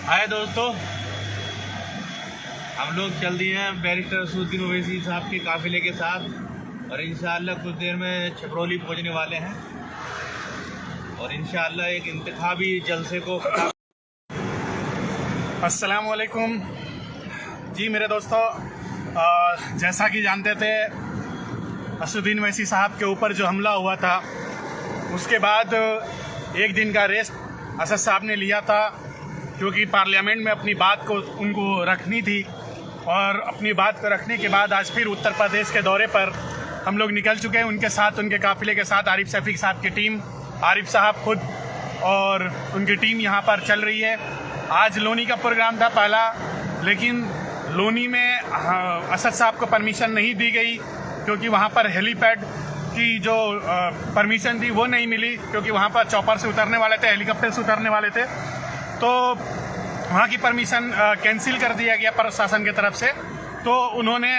हाय दोस्तों, हम लोग चल दिए हैं बैरिस्टर असदुद्दीन ओवैसी साहब के काफिले के साथ और इंशाअल्लाह कुछ देर में छपरौली पहुंचने वाले हैं और इंशाअल्लाह एक इंतखाबी जलसे को। अस्सलाम वालेकुम जी मेरे दोस्तों, जैसा कि जानते थे असदुद्दीन ओवैसी साहब के ऊपर जो हमला हुआ था उसके बाद एक दिन का रेस्ट असद साहब ने लिया था, क्योंकि पार्लियामेंट में अपनी बात को उनको रखनी थी। और अपनी बात को रखने के बाद आज फिर उत्तर प्रदेश के दौरे पर हम लोग निकल चुके हैं। उनके साथ, उनके काफिले के साथ आरिफ शफीक साहब की टीम, आरिफ साहब खुद और उनकी टीम यहाँ पर चल रही है। आज लोनी का प्रोग्राम था पहला, लेकिन लोनी में असद साहब को परमिशन नहीं दी गई, क्योंकि वहाँ पर हेलीपैड की जो परमिशन थी वो नहीं मिली, क्योंकि वहाँ पर चॉपर से उतरने वाले थे, हेलीकॉप्टर से उतरने वाले थे, तो वहाँ की परमिशन कैंसिल कर दिया गया प्रशासन की तरफ से। तो उन्होंने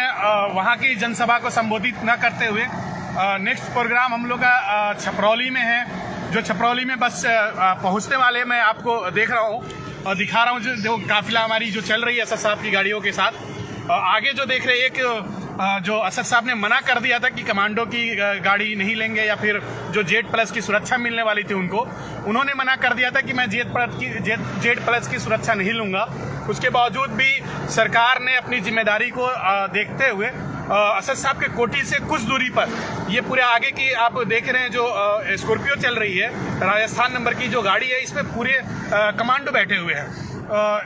वहाँ की जनसभा को संबोधित न करते हुए नेक्स्ट प्रोग्राम हम लोग का छपरौली में है, जो छपरौली में बस पहुँचने वाले मैं आपको देख रहा हूँ और दिखा रहा हूँ जो काफिला हमारी जो चल रही है असद साहब की गाड़ियों के साथ। आगे जो देख रहे एक जो असद साहब ने मना कर दिया था कि कमांडो की गाड़ी नहीं लेंगे या फिर जो जेड प्लस की सुरक्षा मिलने वाली थी उन्होंने मना कर दिया था कि मैं जेड प्लस की सुरक्षा नहीं लूँगा। उसके बावजूद भी सरकार ने अपनी जिम्मेदारी को देखते हुए असद साहब के कोठी से कुछ दूरी पर ये पूरे आगे की आप देख रहे हैं जो स्कॉर्पियो चल रही है, राजस्थान नंबर की जो गाड़ी है, इसमें पूरे कमांडो बैठे हुए हैं।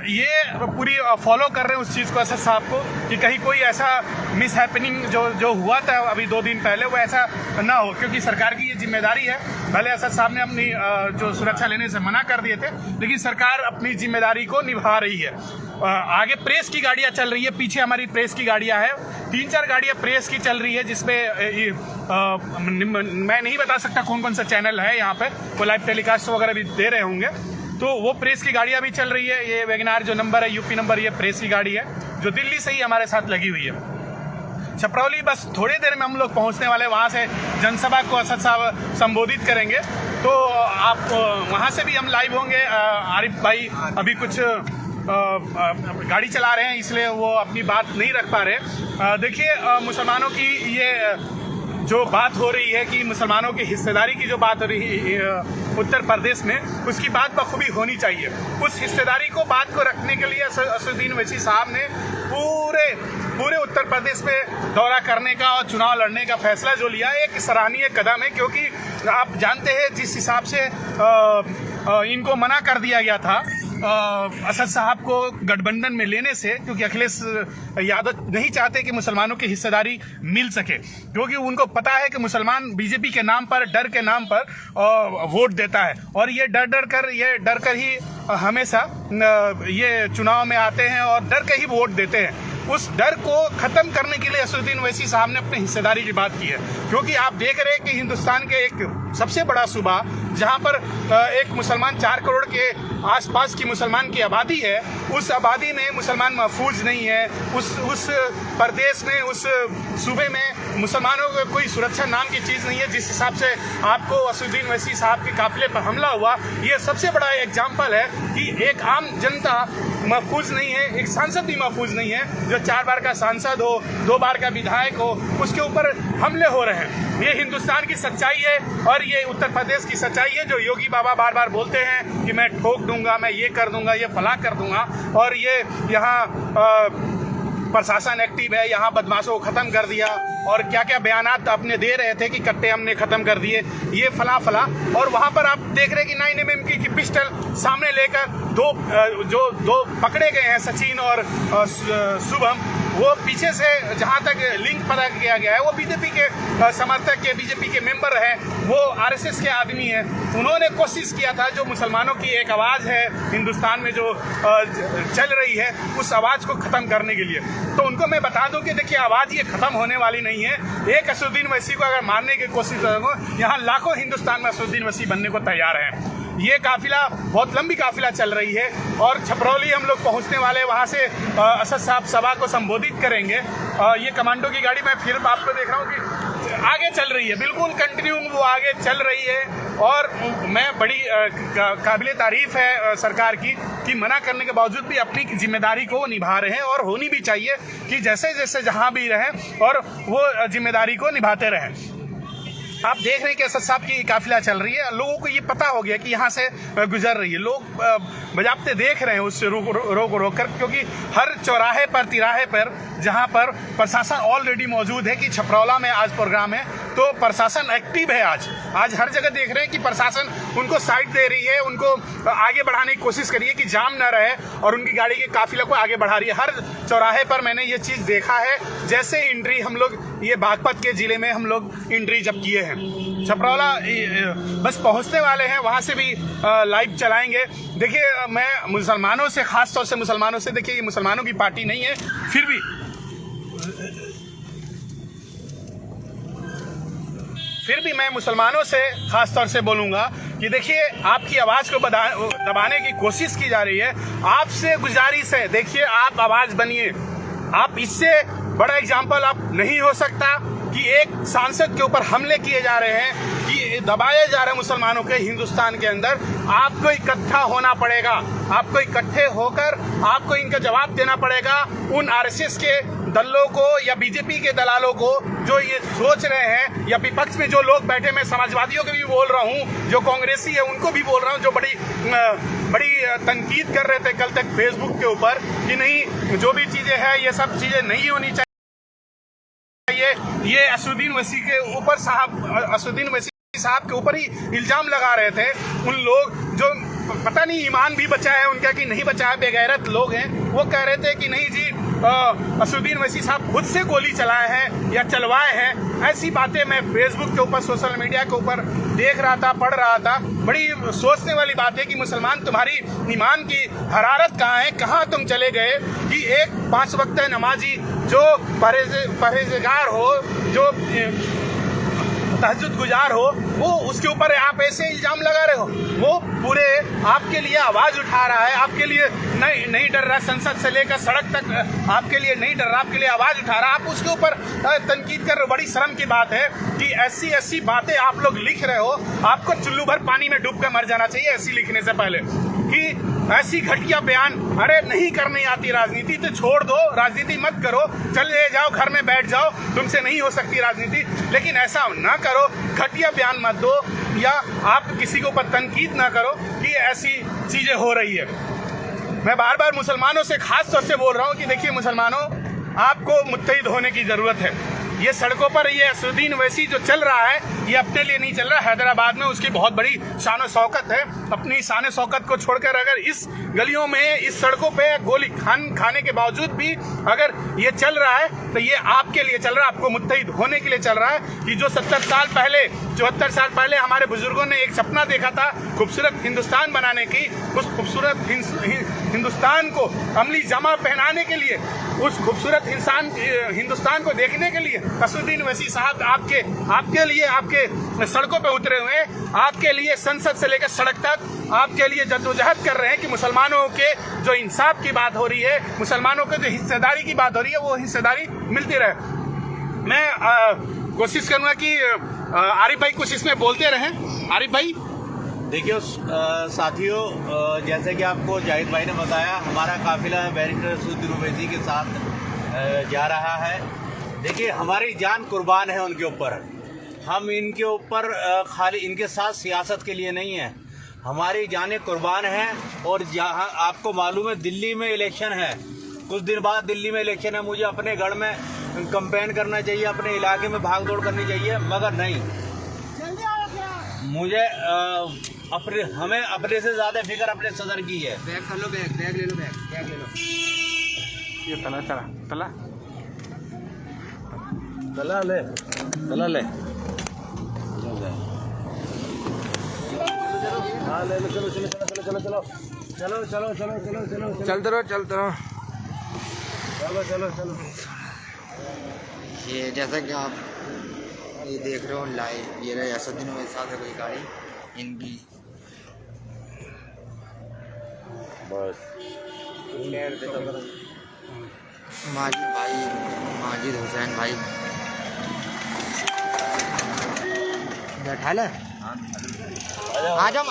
ये पूरी फॉलो कर रहे हैं उस चीज़ को असद साहब को कि कहीं कोई ऐसा मिस हैपनिंग जो हुआ था अभी 2 दिन पहले वो ऐसा ना हो, क्योंकि सरकार की ये जिम्मेदारी है। भले असद साहब ने अपनी जो सुरक्षा लेने से मना कर दिए थे, लेकिन सरकार अपनी जिम्मेदारी को निभा रही है। आगे प्रेस की गाड़ियाँ चल रही है, पीछे हमारी प्रेस की गाड़ियाँ हैं, 3-4 गाड़ियाँ प्रेस की चल रही है, जिसमें मैं नहीं बता सकता कौन कौन सा चैनल है यहाँ पे, वो लाइव टेलीकास्ट वगैरह भी दे रहे होंगे, तो वो प्रेस की गाड़ियाँ भी चल रही है। ये वैगनार जो नंबर है, यूपी नंबर, ये प्रेस की गाड़ी है जो दिल्ली से ही हमारे साथ लगी हुई है। छपरौली बस थोड़ी देर में हम लोग पहुँचने वाले, वहाँ से जनसभा को असद साहब संबोधित करेंगे, तो आप वहाँ से भी हम लाइव होंगे। आरिफ भाई अभी कुछ गाड़ी चला रहे हैं, इसलिए वो अपनी बात नहीं रख पा रहे। देखिए, मुसलमानों की ये जो बात हो रही है कि मुसलमानों की हिस्सेदारी की जो बात हो रही है उत्तर प्रदेश में, उसकी बात बखूबी होनी चाहिए। उस हिस्सेदारी को बात को रखने के लिए असदुद्दीन ओवैसी साहब ने पूरे उत्तर प्रदेश में दौरा करने का और चुनाव लड़ने का फैसला जो लिया, एक सराहनीय कदम है। क्योंकि आप जानते हैं जिस हिसाब से इनको मना कर दिया गया था असद साहब को गठबंधन में लेने से, क्योंकि अखिलेश यादव नहीं चाहते कि मुसलमानों की हिस्सेदारी मिल सके, क्योंकि उनको पता है कि मुसलमान बीजेपी के नाम पर, डर के नाम पर वोट देता है, और ये डर कर ही हमेशा ये चुनाव में आते हैं और डर के ही वोट देते हैं। उस डर को खत्म करने के लिए असदुद्दीन ओवैसी साहब ने अपनी हिस्सेदारी की बात की है, क्योंकि आप देख रहे हैं कि हिंदुस्तान के एक सबसे बड़ा सूबा जहां पर एक मुसलमान 4 करोड़ के आसपास की मुसलमान की आबादी है, उस आबादी में मुसलमान महफूज नहीं है। उस प्रदेश में, उस सूबे में मुसलमानों को कोई सुरक्षा नाम की चीज़ नहीं है। जिस हिसाब से आपको असदुद्दीन ओवैसी साहब के काफिले पर हमला हुआ, ये सबसे बड़ा एग्जाम्पल है कि एक आम जनता महफूज नहीं है, एक सांसद भी महफूज नहीं है। जो 4 बार का सांसद हो, 2 बार का विधायक हो, उसके ऊपर हमले हो रहे हैं। ये हिंदुस्तान की सच्चाई है और ये उत्तर प्रदेश की सच्चाई है, जो योगी बाबा बार बार बोलते हैं कि मैं ठोक दूंगा, मैं ये कर दूंगा, ये फला कर दूंगा, और ये यहाँ प्रशासन एक्टिव है, यहाँ बदमाशों को खत्म कर दिया, और क्या क्या बयानात अपने दे रहे थे कि कट्टे हमने खत्म कर दिए, ये फला। और वहाँ पर आप देख रहे हैं कि 9mm की पिस्टल सामने लेकर दो पकड़े गए हैं, सचिन और शुभम। वो पीछे से जहाँ तक लिंक पता किया गया है, वो बीजेपी के समर्थक के, बीजेपी के मेंबर हैं, वो आरएसएस के आदमी हैं। उन्होंने कोशिश किया था, जो मुसलमानों की एक आवाज़ है हिंदुस्तान में जो चल रही है, उस आवाज़ को ख़त्म करने के लिए। तो उनको मैं बता दूं कि देखिए, आवाज़ ये ख़त्म होने वाली नहीं है। एक असदुद्दीन ओवैसी को अगर मारने की कोशिश करोगे, यहाँ लाखों हिंदुस्तान में असदुद्दीन ओवैसी बनने को तैयार हैं। ये काफिला बहुत लंबी काफिला चल रही है और छपरौली हम लोग पहुंचने वाले, वहां से असद साहब सभा को संबोधित करेंगे। ये कमांडो की गाड़ी, मैं फिर आपको देख रहा हूँ कि आगे चल रही है, बिल्कुल कंटिन्यू वो आगे चल रही है। और मैं बड़ी काबिले तारीफ है सरकार की कि मना करने के बावजूद भी अपनी जिम्मेदारी को निभा रहे हैं, और होनी भी चाहिए कि जैसे जैसे जहां भी रहें और वो जिम्मेदारी को निभाते रहें। आप देख रहे हैं कि असद साहब की काफिला चल रही है, लोगों को ये पता हो गया कि यहाँ से गुजर रही है, लोग बजाबते देख रहे हैं उससे रोक कर, क्योंकि हर चौराहे पर तिराहे पर जहाँ पर प्रशासन ऑलरेडी मौजूद है कि छपरौला में आज प्रोग्राम है तो प्रशासन एक्टिव है। आज हर जगह देख रहे हैं कि प्रशासन उनको साइड दे रही है, उनको आगे बढ़ाने की कोशिश करी है कि जाम न रहे, और उनकी गाड़ी के काफिले को आगे बढ़ा रही है। हर चौराहे पर मैंने ये चीज़ देखा है। जैसे इंट्री हम लोग ये बागपत के जिले में हम लोग इंट्री जब किए हैं, छपरौला बस पहुंचने वाले हैं, वहां से भी लाइव चलाएंगे। देखिए मैं मुसलमानों से, खास तौर से मुसलमानों से, देखिए ये मुसलमानों की पार्टी नहीं है, फिर भी मैं मुसलमानों से खास तौर से बोलूंगा कि देखिए आपकी आवाज़ को दबाने की कोशिश की जा रही है। आपसे गुजारिश है, देखिए आप आवाज़ बनिए। आप इससे बड़ा एग्जाम्पल आप नहीं हो सकता कि एक सांसद के ऊपर हमले किए जा रहे हैं, कि दबाए जा रहे हैं मुसलमानों के हिंदुस्तान के अंदर। आपको इकट्ठा होना पड़ेगा, आपको इकट्ठे होकर आपको इनका जवाब देना पड़ेगा उन आरएसएस के दलों को या बीजेपी के दलालों को जो ये सोच रहे हैं, या विपक्ष में जो लोग बैठे, मैं समाजवादियों को भी बोल रहा हूँ, जो कांग्रेसी है उनको भी बोल रहा हूँ, जो बड़ी तनकीद कर रहे थे कल तक फेसबुक के ऊपर कि नहीं जो भी चीजें हैं ये सब चीजें नहीं होनी चाहिए। ये असदुद्दीन ओवैसी के ऊपर असदुद्दीन ओवैसी साहब के ऊपर ही इल्जाम लगा रहे थे उन लोग जो पता नहीं ईमान भी बचा है उनका कि नहीं बचा है, बेगैरत लोग हैं। वो कह रहे थे कि नहीं जी असदुद्दीन ओवैसी साहब खुद से गोली चलाए हैं या चलवाए हैं। ऐसी बातें मैं फेसबुक के ऊपर, सोशल मीडिया के ऊपर देख रहा था, पढ़ रहा था। बड़ी सोचने वाली बात है कि मुसलमान तुम्हारी ईमान की हरारत कहाँ है, कहाँ तुम चले गए कि एक 5 वक्त नमाजी जो परहेजगार हो, जो तहज्जुद गुजार हो, वो उसके ऊपर आप ऐसे इल्जाम लगा रहे हो। वो पूरे आपके लिए आवाज उठा रहा है, आपके लिए नहीं डर रहा, संसद से लेकर सड़क तक आपके लिए नहीं डर रहा, आपके लिए आवाज उठा रहा, आप उसके ऊपर तनकीद कर रहे हो। बड़ी शर्म की बात है कि ऐसी बातें आप लोग लिख रहे हो। आपको चुल्लू भर पानी में डूब कर मर जाना चाहिए ऐसी लिखने से पहले, कि ऐसी घटिया बयान। अरे नहीं करनी आती राजनीति तो छोड़ दो, राजनीति मत करो, चले जाओ घर में बैठ जाओ, तुमसे नहीं हो सकती राजनीति। लेकिन ऐसा ना करो, घटिया बयान मत दो, या आप किसी के ऊपर तनकीद ना करो कि ऐसी चीजें हो रही है। मैं बार बार मुसलमानों से खास तौर से बोल रहा हूँ कि देखिए मुसलमानों, आपको मुत्तहिद होने की जरूरत है। ये सड़कों पर ये असदुद्दीन ओवैसी जो चल रहा है, ये अपने लिए नहीं चल रहा। हैदराबाद में उसकी बहुत बड़ी शान शौकत है। अपनी शान शौकत को छोड़कर अगर इस गलियों में, इस सड़कों पे गोली खाने के बावजूद भी अगर ये चल रहा है तो ये आपके लिए चल रहा है, आपको मुत्तहिद होने के लिए चल रहा है। कि जो 70 साल पहले, 74 साल पहले हमारे बुजुर्गों ने एक सपना देखा था खूबसूरत हिंदुस्तान बनाने की, उस खूबसूरत हिंदुस्तान को अमली जामा पहनाने के लिए, उस खूबसूरत हिंदुस्तान को देखने के लिए असदुद्दीन ओवैसी साहब आपके लिए आपके सड़कों पे उतरे हुए हैं। आपके लिए संसद से लेकर सड़क तक आपके लिए जद्दोजहद कर रहे हैं कि मुसलमानों के जो इंसाफ की बात हो रही है, मुसलमानों के जो हिस्सेदारी की बात हो रही है, वो हिस्सेदारी मिलती रहे। मैं कोशिश करूंगा कि आरिफ भाई कुछ इसमें बोलते रहें। आरिफ भाई, देखिए साथियों, जैसे कि आपको जाहिद भाई ने बताया, हमारा काफिला बैरिस्टर असदुद्दीन ओवैसी के साथ जा रहा है। देखिए हमारी जान कुर्बान है उनके ऊपर। हम इनके ऊपर खाली इनके साथ सियासत के लिए नहीं है, हमारी जानें कुर्बान हैं। और जहाँ आपको मालूम है दिल्ली में इलेक्शन है, कुछ दिन बाद दिल्ली में इलेक्शन है। मुझे अपने गढ़ में कैंपेन करना चाहिए, अपने इलाके में भाग दौड़ करनी चाहिए, मगर नहीं, मुझे हमें अपने से ज़्यादा फिक्र अपने सदर की है। बैग कर लो, बैग ले लो, बैग ले लो। ये तला ले हाँ ले लो, चलो। चलते रहो। चलो। ये जैसा कि आप ये देख रहे हो लाइव, ये रहे असदुद्दीन ओवैसी साहब है कोई गाड़ी इनकी, बस माजिद हुसैन भाई बैठा ले आ जाओ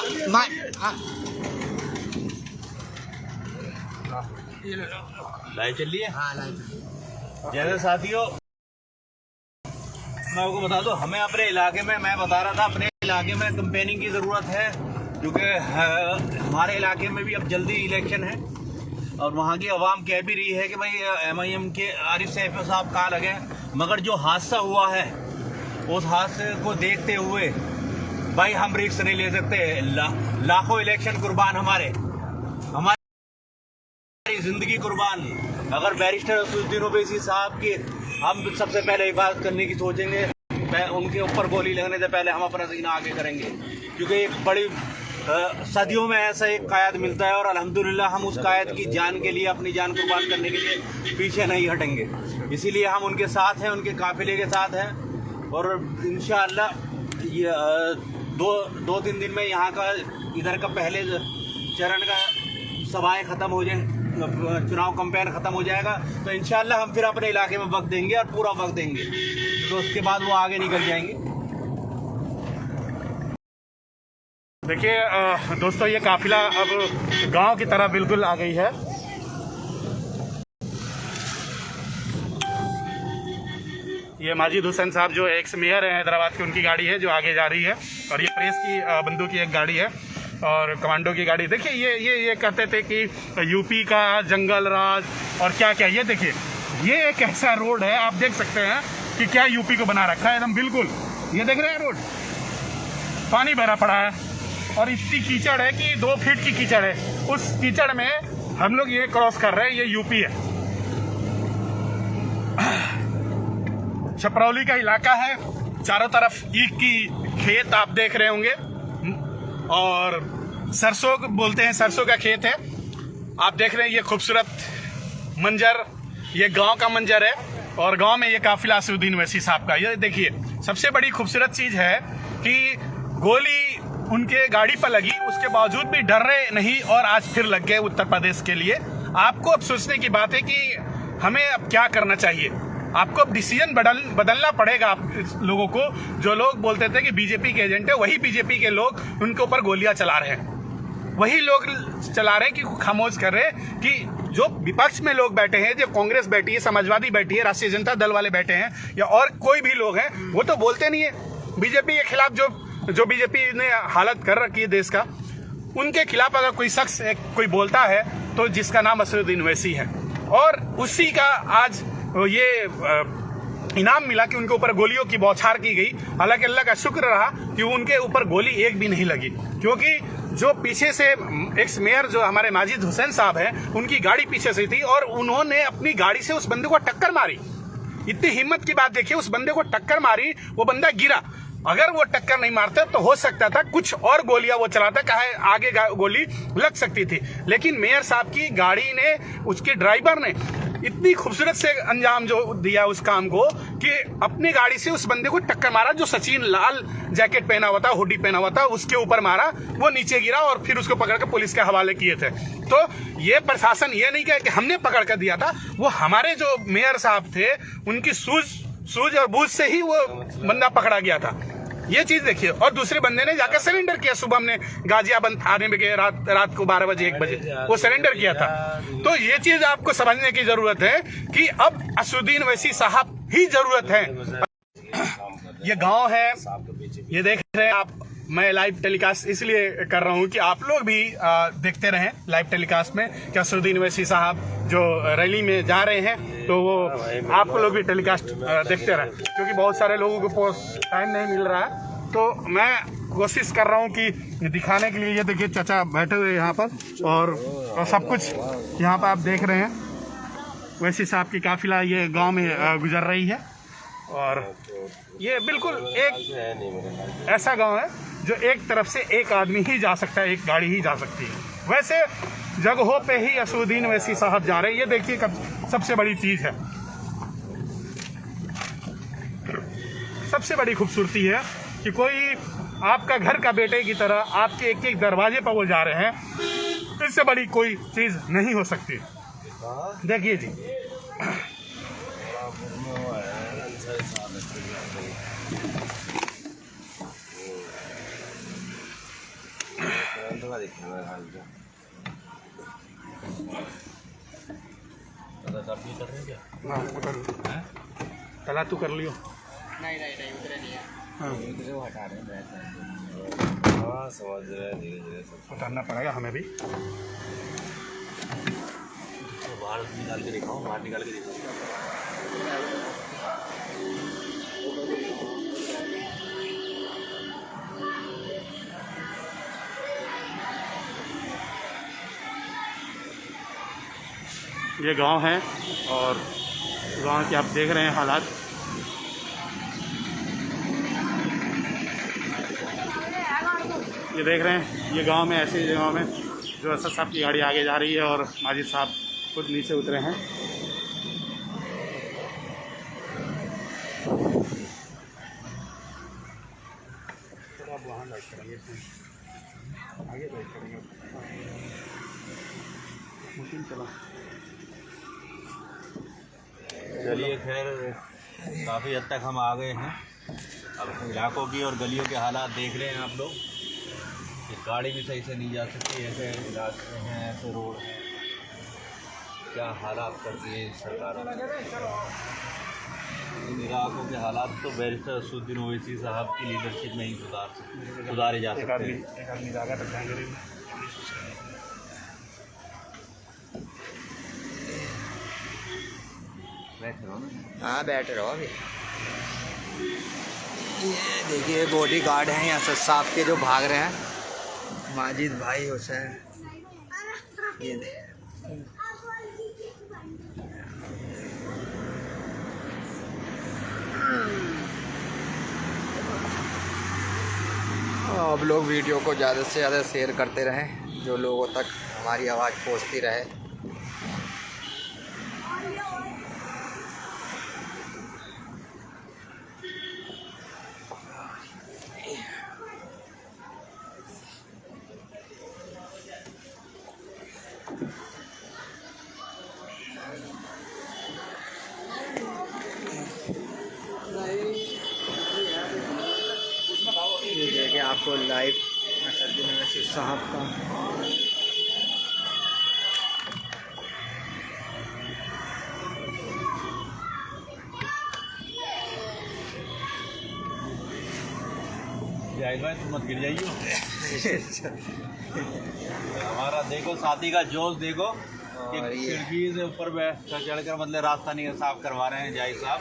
लाइव चल रही है। हाँ लाइव। जैसे साथियों मैं आपको बता दूं, हमें अपने इलाके में, मैं बता रहा था, अपने इलाके में कंपेनिंग की ज़रूरत है, क्योंकि हमारे इलाके में भी अब जल्दी इलेक्शन है और वहाँ की आवाम कह भी रही है कि भाई MIM के आरिफ सैफ साहब कहाँ लगे। मगर जो हादसा हुआ है उस हादसे को देखते हुए भाई हम रिस्क नहीं ले सकते। लाखों इलेक्शन कुर्बान, हमारी जिंदगी कुर्बान। अगर बैरिस्टर असदुद्दीन ओवैसी साहब की हम सबसे पहले हिफाजत करने की सोचेंगे, उनके ऊपर गोली लगने से पहले हम अपना सीना आगे करेंगे, क्योंकि एक बड़ी सदियों में ऐसा एक कायद मिलता है और अल्हम्दुलिल्लाह हम उस कायद की जान के लिए, अपनी जान कुर्बान करने के लिए पीछे नहीं हटेंगे। इसीलिए हम उनके साथ हैं, उनके काफिले के साथ हैं और इंशाअल्लाह ये 2-3 दिन में यहाँ का, इधर का पहले चरण का सभाएं ख़त्म हो जाएं, चुनाव कैंपेन ख़त्म हो जाएगा तो इंशाअल्लाह हम फिर अपने इलाके में वक्त देंगे और पूरा वक्त देंगे, तो उसके बाद वो आगे निकल जाएंगे। देखिए दोस्तों, ये काफिला अब गांव की तरह बिल्कुल आ गई है। ये माजिद हुसैन साहब जो एक्स मेयर है हैदराबाद की, उनकी गाड़ी है जो आगे जा रही है और ये प्रेस की बंदूक की एक गाड़ी है और कमांडो की गाड़ी। देखिए ये कहते थे कि यूपी का जंगल राज और क्या क्या। ये देखिए, ये एक ऐसा रोड है, आप देख सकते हैं कि क्या यूपी को बना रखा है एकदम बिल्कुल। ये देख रहे हैं रोड, पानी भरा पड़ा है और इतनी कीचड़ है कि 2 फीट की कीचड़ है। उस कीचड़ में हम लोग ये क्रॉस कर रहे हैं, ये यूपी है। छपरौली का इलाका है, चारों तरफ ईख की खेत आप देख रहे होंगे और सरसों बोलते हैं, सरसों का खेत है। आप देख रहे हैं ये खूबसूरत मंजर, ये गांव का मंजर है और गांव में ये काफिला असदुद्दीन ओवैसी साहब का। ये देखिए, सबसे बड़ी खूबसूरत चीज है कि गोली उनके गाड़ी पर लगी, उसके बावजूद भी डर रहे नहीं और आज फिर लग गए उत्तर प्रदेश के लिए। आपको अब सोचने की बात है कि हमें अब क्या करना चाहिए। आपको अब डिसीजन बदलना पड़ेगा। आप लोगों को, जो लोग बोलते थे कि बीजेपी के एजेंट है, वही बीजेपी के लोग उनके ऊपर गोलियां चला रहे हैं, वही लोग चला रहे हैं कि खामोश कर रहे हैं कि जो विपक्ष में लोग बैठे हैं, जो कांग्रेस बैठी है, समाजवादी बैठी है, राष्ट्रीय जनता दल वाले बैठे हैं या और कोई भी लोग हैं, वो तो बोलते नहीं है बीजेपी के खिलाफ। जो बीजेपी ने हालत कर रखी है देश का, उनके खिलाफ अगर कोई शख्स कोई बोलता है तो जिसका नाम असदुद्दीन ओवैसी है और उसी का आज ये इनाम मिला कि उनके ऊपर गोलियों की बौछार की गई। हालांकि अल्लाह का शुक्र रहा कि उनके ऊपर गोली एक भी नहीं लगी, क्योंकि जो पीछे से एक्स मेयर जो हमारे माजिद हुसैन साहब हैं, उनकी गाड़ी पीछे से थी और उन्होंने अपनी गाड़ी से उस बंदे को टक्कर मारी। इतनी हिम्मत की बात देखिए, उस बंदे को टक्कर मारी, वो बंदा गिरा। अगर वो टक्कर नहीं मारते तो हो सकता था कुछ और गोलियां वो चलाता, कहे आगे गोली लग सकती थी। लेकिन मेयर साहब की गाड़ी ने, उसके ड्राइवर ने इतनी खूबसूरत से अंजाम जो दिया उस काम को कि अपनी गाड़ी से उस बंदे को टक्कर मारा, जो सचिन लाल जैकेट पहना हुआ था, हुडी पहना हुआ था, उसके ऊपर मारा, वो नीचे गिरा और फिर उसको पकड़ के पुलिस के हवाले किए थे। तो ये प्रशासन ये नहीं कहे कि हमने पकड़ कर दिया था, वो हमारे जो मेयर साहब थे उनकी सूझ और बूझ से ही वो बंदा पकड़ा गया था। ये चीज देखिए। और दूसरे बंदे ने जाकर सरेंडर किया। सुबह हमने गाजियाबाद थाने में गए, रात को 12 बजे 1 बजे वो सरेंडर किया था। तो ये चीज आपको समझने की जरूरत है कि अब असदुद्दीन ओवैसी साहब ही जरूरत है। ये गांव है, ये देख रहे हैं आप। मैं लाइव टेलीकास्ट इसलिए कर रहा हूं कि आप लोग भी देखते रहें लाइव टेलीकास्ट में कि असदुद्दीन ओवैसी साहब जो रैली में जा रहे हैं, तो वो आप लोग भी टेलीकास्ट देखते रहें, क्योंकि बहुत सारे लोगों को टाइम नहीं मिल रहा है। तो मैं कोशिश कर रहा हूं कि दिखाने के लिए। ये देखिए चाचा बैठे हुए यहाँ पर और सब कुछ यहाँ पर आप देख रहे हैं। ओवैसी साहब की काफिला ये गाँव में गुजर रही है और ये बिल्कुल एक ऐसा गांव है जो एक तरफ से एक आदमी ही जा सकता है, एक गाड़ी ही जा सकती है। वैसे जगहों पे ही असदुद्दीन ओवैसी साहब जा रहे हैं। ये देखिए सबसे बड़ी चीज है, सबसे बड़ी खूबसूरती है कि कोई आपका घर का बेटे की तरह आपके एक एक दरवाजे पर वो जा रहे हैं। इससे बड़ी कोई चीज नहीं हो सकती। देखिए जी, आप ये कर रहे हैं क्या? हाँ उतर हैं? कला तू कर लियो। नहीं उतरे नहीं है। हाँ उतरे वो हटा रहे हैं बैठ रहे हैं। हाँ समझ रहे हैं, धीरे धीरे सब उतरना पड़ेगा हमें भी। तो बाहर निकाल के दिखाओ, बाहर निकाल के दिखाओ। ये गांव है और गांव के आप देख रहे हैं हालात। ये देख रहे हैं, ये गांव में ऐसी जगहों में जो असद साहब की गाड़ी आगे जा रही है और माजिद साहब खुद नीचे उतरे हैं। थोड़ा आप वहाँ बैठ करेंगे, आगे बैठ करेंगे, मुश्किल चला। चलिए खैर, काफ़ी हद तक हम आ गए हैं। अब इलाकों की और गलियों के हालात देख रहे हैं आप लोग कि गाड़ी भी सही से नहीं जा सकती, ऐसे इलाके हैं, ऐसे रोड हैं, क्या हालात कर दिए सरकार ने। इन इलाकों के हालात तो बैरिस्टर असदुद्दीन ओवैसी साहब की लीडरशिप में ही सुधारे जा सकते हैं। एक आदमी जाएगा तब जाएंगे। हाँ बैठे रहो अभी। ये देखिए बॉडी गार्ड हैं यहाँ से साहब के जो भाग रहे हैं, माजिद भाई हुसैन। ये आप लोग वीडियो को ज़्यादा से ज़्यादा शेयर करते रहें, जो लोगों तक हमारी आवाज़ पहुँचती रहे। ये देखिए आपको लाइव असदुद्दीन ओवैसी साहब का जाहिद भाई तुम मत गिर जाइयो। हमारा देखो साथी का जोश देखो कि और ये खिड़की से ऊपर चढ़कर मतलब रास्ता नहीं साफ करवा रहे हैं जाहिद साहब।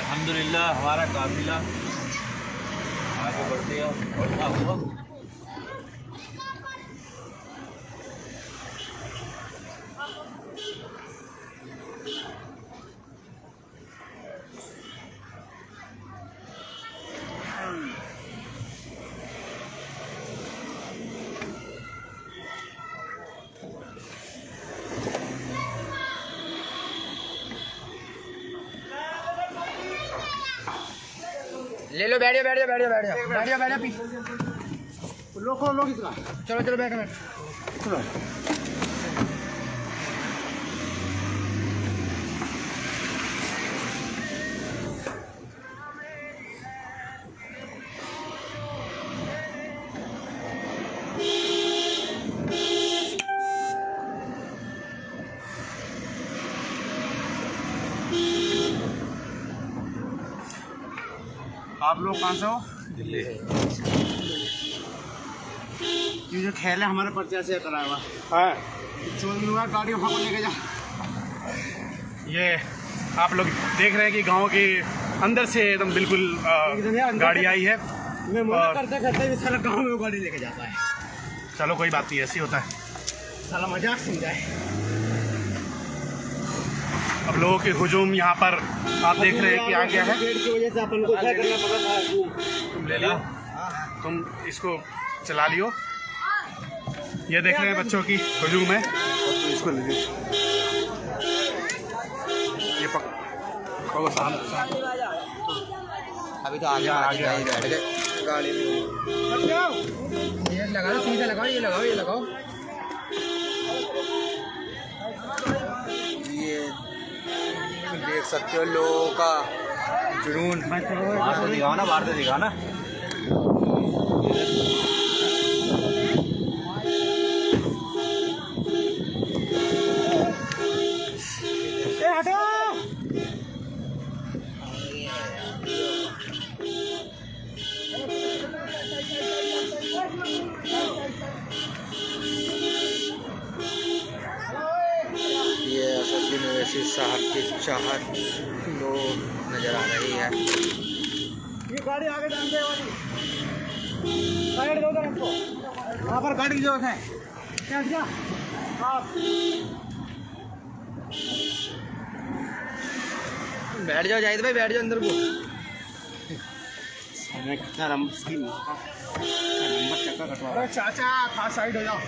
अल्हम्दुलिल्लाह हमारा काफिला आगे बढ़ते हैं। और क्या हुआ? ले लो, बैठिए बैठिए बैठिए बैठिए बैठिए बैठिए लोग इसका चलो चलो बैठो बैठो। चलो। आप लोग कहाँ से हो? दिल्ली। ये जो खेल है हमारे पर्चा से करा हुआ हाँ, चोरी हुआ, गाड़ी वहाँ को लेके जा। ये आप लोग देख रहे हैं कि गांव के अंदर से एकदम बिल्कुल गाड़ी आई है। मैं मना और- करते करते भी सारा गाँव में वो गाड़ी लेके जाता है। चलो कोई बात नहीं, ऐसी होता है। साला मजाक समझाए। अब लोगों के हुजूम यहाँ पर आप देख रहे हैं कि आ गया है। गेट की वजह से अपन को क्या करना पड़ा था। तुम ले लो, तुम इसको चला लियो। ये देख रहे हैं बच्चों की हुजूम है, तो इसको ले लो। ये पकड़ो सामने। अभी तो आगे आगे, आगे बैठ गए गाड़ी में। ये लगा लो, सीधा लगाओ, ये लगाओ, ये लगाओ। ये देख सकते हो लोगों का जुनून। बाहर से दिखाओ ना, बाहर से दिखाओ ना। ये असदुद्दीन ओवैसी साहब की चाहत लोग नज़र आ रही है। ये गाड़ी आगे जान दे वाली साइड दो हमको, वहाँ पर गाड़ी की जरूरत है। क्या आप बैठ जाओ जाहिद भाई, बैठ जाओ अंदर को। कितना नंबर चक्का कटवा। अरे चाचा खास साइड हो जाओ।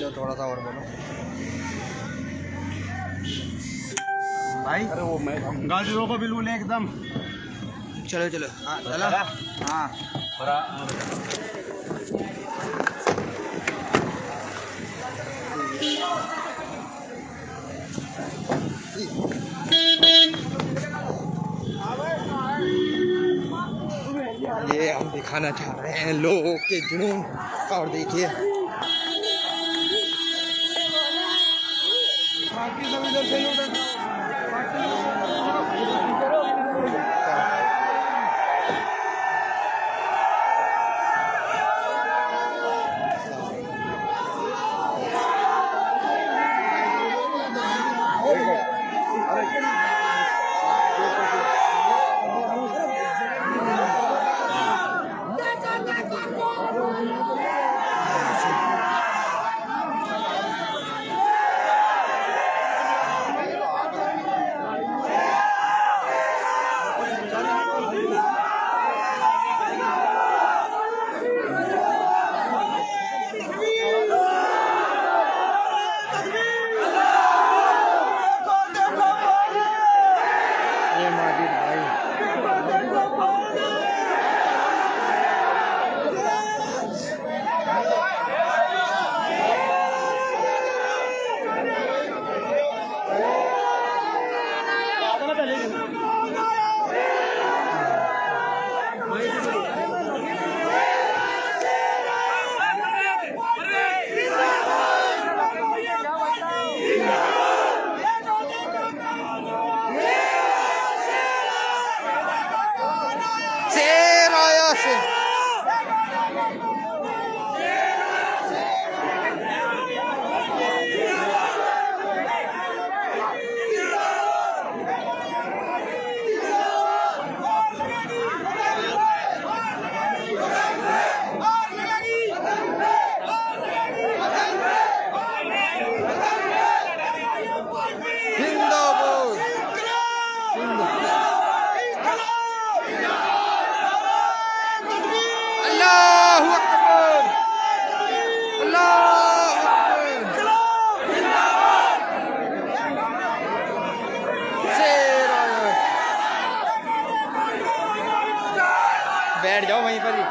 लो थोड़ा सा और बोलो भाई। अरे वो मैं गाड़ी रोको बिल्कुल एकदम। चलो चलो, हाँ चलो, हाँ ये हम दिखाना चाह रहे हैं लोगों के जुनून। और देखिए शेर आया से अल्लाहू अकबर, अल्लाहू अकबर। शेर आया। बैठ जाओ वहीं पर ही।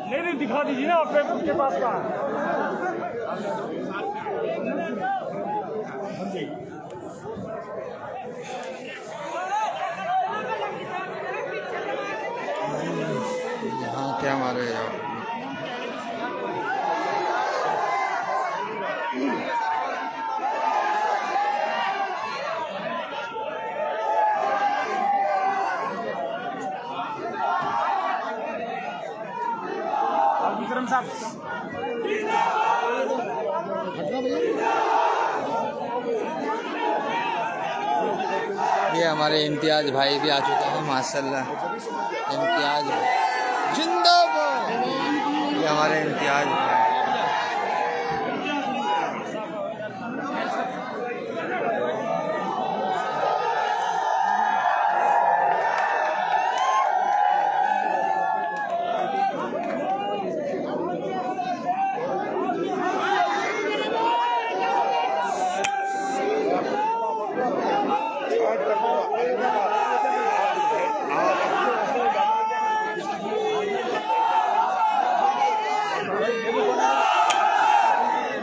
नहीं दिखा दीजिए ना आपके पास का। यहाँ क्या मारे यार। विक्रम साहब ये हमारे इम्तियाज भाई भी आ चुके हैं माशाल्लाह। इम्तियाज जिंदाबाद। ये हमारे इम्तियाज भाई।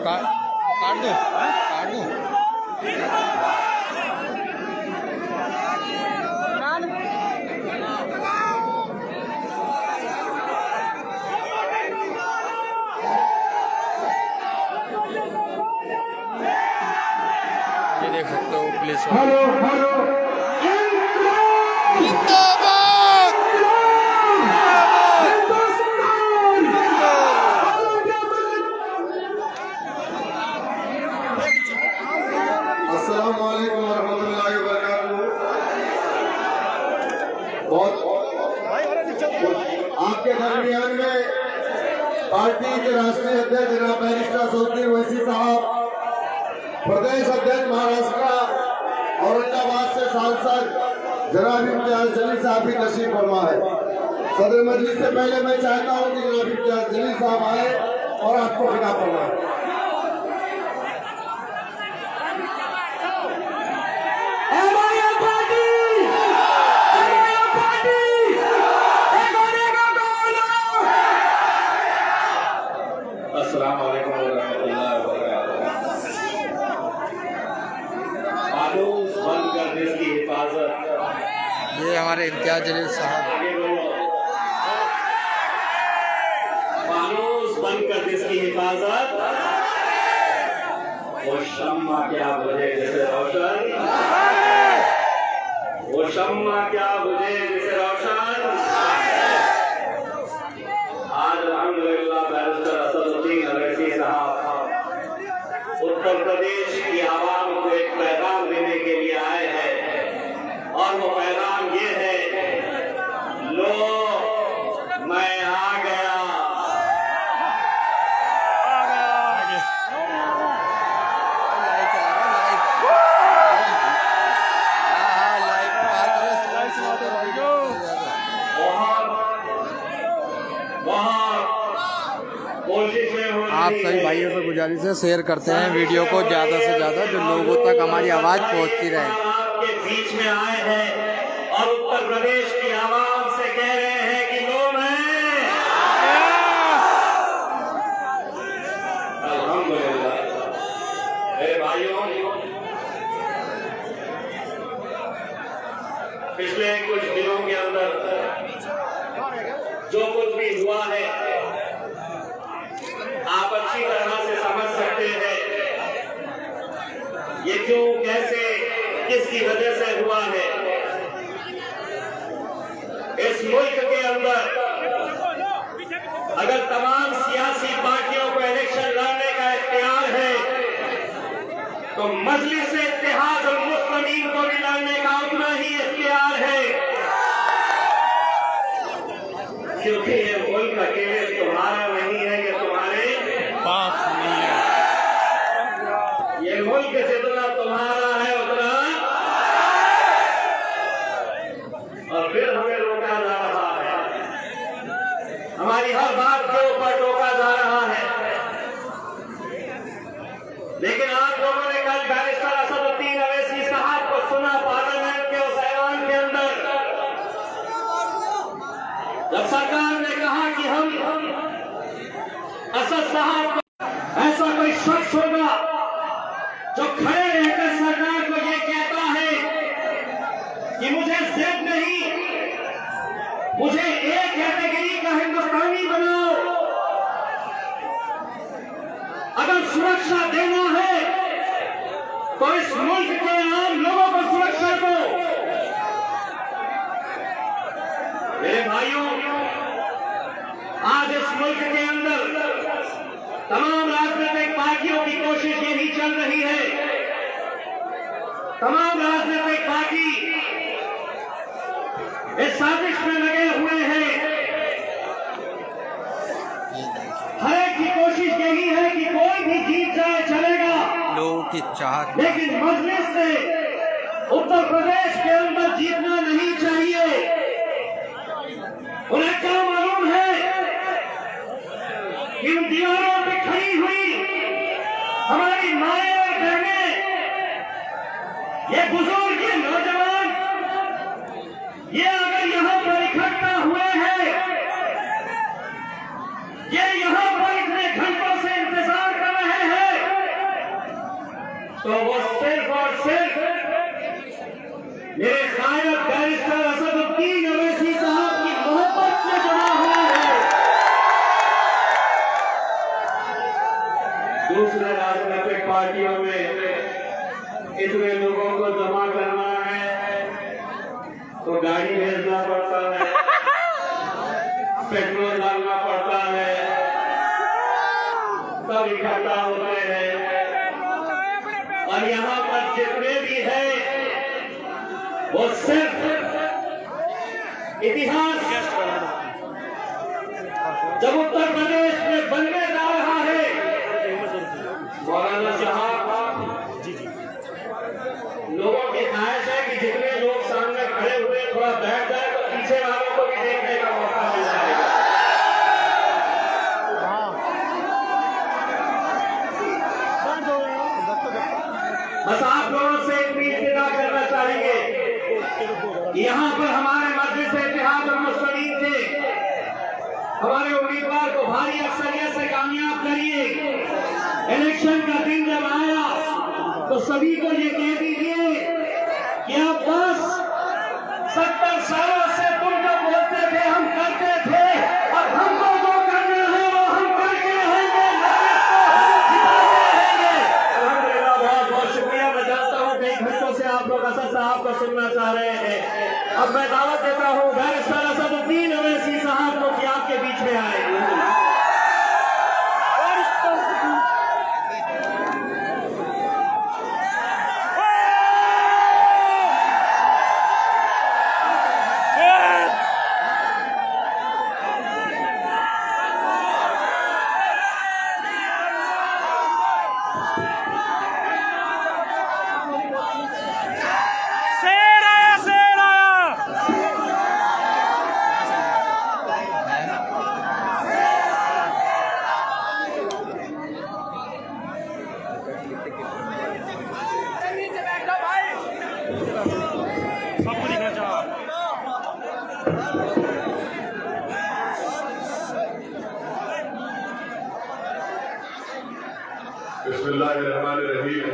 काट दो, काट दो। ये देख सकते हो पुलिस अस्सलामुअलैकुम वरहमतुल्लाहि वबरकातुहू। आपके दरमियान में पार्टी के राष्ट्रीय अध्यक्ष जनाब बैरिस्टर सऊदी ओवैसी साहब, प्रदेश अध्यक्ष महाराष्ट्र औरंगाबाद से सांसद जनाब इम्तियाज जलील साहब भी तशरीफ फरमा है। सदर मजलिस से पहले मैं चाहता हूँ कि जनाब इम्तियाज जलील साहब आए और आपको खिताब फरमाए। ये हमारे इम्तियाज जलील साहब। फानूस बनकर जिसकी हिफाजत, वो शम्मा क्या बुझे जिसे रोशन, वो शम्मा क्या बुझे जिसे रोशन। आज अल्हम्दुलिल्लाह बैरिस्टर असदुद्दीन अवैसी साहब उत्तर प्रदेश की आवाम को एक पैगाम देने के लिए आए हैं, और वो पैगाम ये है, लो मैं आ गया। आप सभी भाइयों से गुजारिश है शेयर करते हैं वीडियो को ज़्यादा से ज़्यादा, जो लोगों तक हमारी आवाज़ पहुंचती रहे। आपके बीच में आए हैं और उत्तर प्रदेश की आवाम से कह रहे हैं कि लो मैं अल्हम्दुलिल्लाह। मेरे भाइयों, पिछले कुछ दिनों के अंदर जो कुछ भी हुआ है आप अच्छी तरह से समझ सकते हैं, ये क्यों, कैसे, किसकी वजह से हुआ है। इस मुल्क के अंदर अगर तमाम सियासी पार्टियों को इलेक्शन लड़ने का इख्तियार है, तो मजलिस इत्तेहादुल मुस्लिमीन को भी लड़ने का उतना ही इख्तियार है, क्योंकि ये मुल्क अकेले तुम्हारा नहीं है, ये तुम्हारे पास नहीं है। ये मुल्क जितना तुम्हारा है उतना, और फिर हमें रोका जा रहा है, हमारी हर बात के ऊपर टोका जा रहा है। लेकिन आप लोगों ने कल बैरिस्टर असदुद्दीन अवैसी साहब को सुना पार्लियामेंट के उस ऐलान के अंदर, जब सरकार ने कहा कि हम असद साहब, ऐसा कोई शख्स होगा जो खड़े रहकर सरकार को ये कहता है कि मुझे जेब नहीं, मुझे एक कैटेगरी का हिंदुस्तानी बनाओ, अगर सुरक्षा देना है तो इस मुल्क के आम लोगों को सुरक्षा दो। मेरे भाइयों, आज इस मुल्क के अंदर तमाम राजनीतिक पार्टियों की कोशिश यही चल रही है। तमाम राजनीतिक पार्टी इस साजिश में लगे हुए हैं। हर एक की कोशिश यही है कि कोई भी जीत जाए चलेगा, लोगों की चाहत लेकिन मजलिस से उत्तर प्रदेश के अंदर जीतना नहीं चाहिए। उन्हें क्या मालूम है कि इन दीवारों पे खड़ी हुई हमारी माएं और बहनें, ये बुजुर्ग, ये नौजवान, ये अगर यहाँ पर इकट्ठा हुए हैं, ये यहाँ पर इतने घंटों से इंतजार कर रहे हैं, तो वो सिर्फ और सिर्फ मेरे कायद बैरिस्टर असदुद्दीन अवैसी साहब की मोहब्बत से जुड़ा हुआ है। दूसरे राजनीतिक पार्टियों में इतने लोगों को जमा करना है तो गाड़ी भेजना पड़ता है, पेट्रोल डालना पड़ता है, सब इकट्ठा होते हैं। और यहाँ पर जितने भी हैं वो सिर्फ इतिहास जब उत्तर प्रदेश में बनने जा रहा है, मौलाना साहब, लोगों की ख्वाहिश है कि जितने लोग सामने खड़े हुए थोड़ा बैठ जाए तो पीछे वालों को भी देखने का मौका मिल जाएगा। बस आप लोगों से इतनी इल्तिजा करना चाहेंगे कि यहाँ पर हमारे मस्जिद इत्तेहाद और मुस्लिमीन थे, हमारे उम्मीदवार को भारी अक्सरियत से कामयाब करिए। इलेक्शन का दिन जब आया तो सभी को ये कह दीजिए कि अब बस 70 सालों से तुम जो बोलते थे हम करते थे, और हमको जो करना है वो हम करके रहेंगे, अल्हम्दुलिल्लाह। बहुत बहुत शुक्रिया। मैं जानता हूँ कई घंटों से आप लोग असद साहब को सुनना चाह रहे हैं। अब मैं दावत देता हूँ बैरिस्टर असदुद्दीन अवैसी साहब को कि आपके बीच में आएंगे। बिस्मिल्लाहिर्रहमानिर्रहीम।